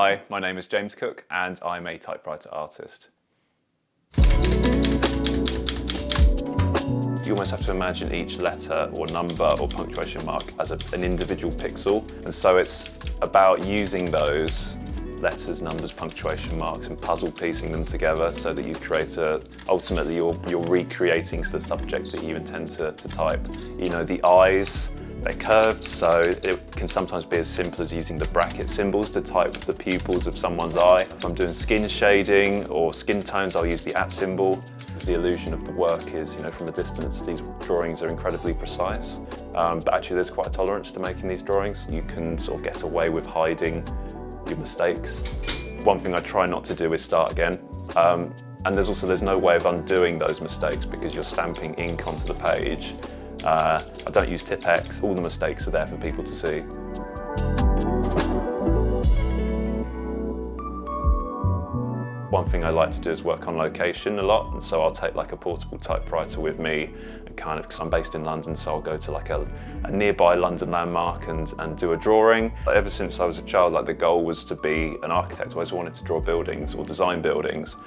Hi, my name is James Cook and I'm a typewriter artist. You almost have to imagine each letter or number or punctuation mark as an individual pixel, and so it's about using those letters, numbers, punctuation marks and puzzle piecing them together so that you create ultimately you're recreating the subject that you intend to type. You know, the eyes, they're curved, so it can sometimes be as simple as using the bracket symbols to type the pupils of someone's eye. If I'm doing skin shading or skin tones, I'll use the @ symbol. The illusion of the work is, you know, from a distance, these drawings are incredibly precise, but actually there's quite a tolerance to making these drawings. You can sort of get away with hiding your mistakes. One thing I try not to do is start again. And there's no way of undoing those mistakes because you're stamping ink onto the page. I don't use Tipp-Ex. All the mistakes are there for people to see. One thing I like to do is work on location a lot, and so I'll take like a portable typewriter with me, and because I'm based in London, so I'll go to like a nearby London landmark and do a drawing. Ever since I was a child, like the goal was to be an architect. I always wanted to draw buildings or design buildings.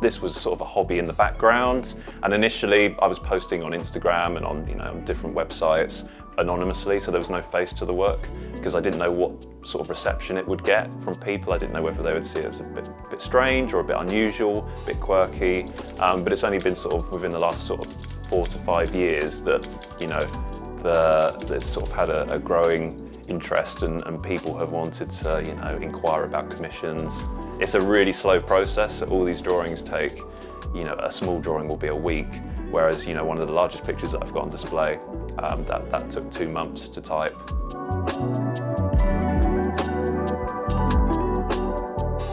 This was sort of a hobby in the background, and initially I was posting on Instagram and on different websites anonymously, so there was no face to the work because I didn't know what sort of reception it would get from people. I didn't know whether they would see it as a bit strange or a bit unusual, a bit quirky, but it's only been sort of within the last sort of 4 to 5 years that, you know, there's sort of had a growing interest and people have wanted to, you know, inquire about commissions. It's a really slow process. All these drawings take, you know, a small drawing will be a week, whereas, you know, one of the largest pictures that I've got on display, that took 2 months to type.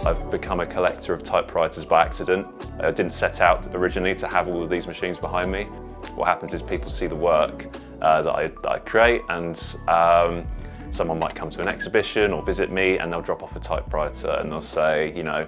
I've become a collector of typewriters by accident. I didn't set out originally to have all of these machines behind me. What happens is people see the work that I create, and someone might come to an exhibition or visit me and they'll drop off a typewriter and they'll say, you know,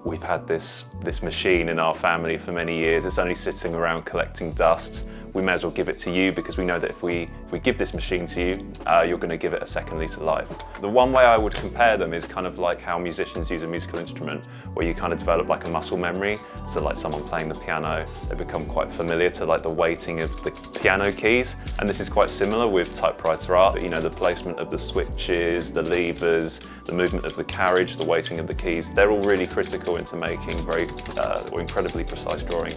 we've had this machine in our family for many years. It's only sitting around collecting dust. We may as well give it to you because we know that if we give this machine to you, you're going to give it a second lease of life. The one way I would compare them is kind of like how musicians use a musical instrument, where you kind of develop like a muscle memory. So like someone playing the piano, they become quite familiar to like the weighting of the piano keys. And this is quite similar with typewriter art. You know, the placement of the switches, the levers, the movement of the carriage, the weighting of the keys, they're all really critical into making very or incredibly precise drawing.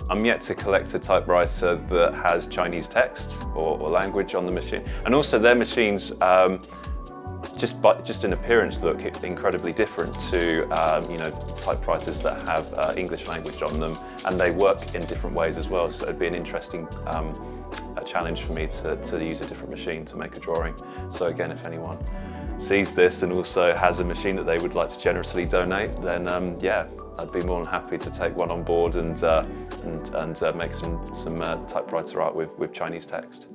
I'm yet to collect a typewriter that has Chinese text or language on the machine, and also their machines, just in appearance, look incredibly different to you know, typewriters that have English language on them, and they work in different ways as well. So it'd be an interesting challenge for me to use a different machine to make a drawing. So again, if anyone sees this and also has a machine that they would like to generously donate, then yeah, I'd be more than happy to take one on board and make some typewriter art with Chinese text.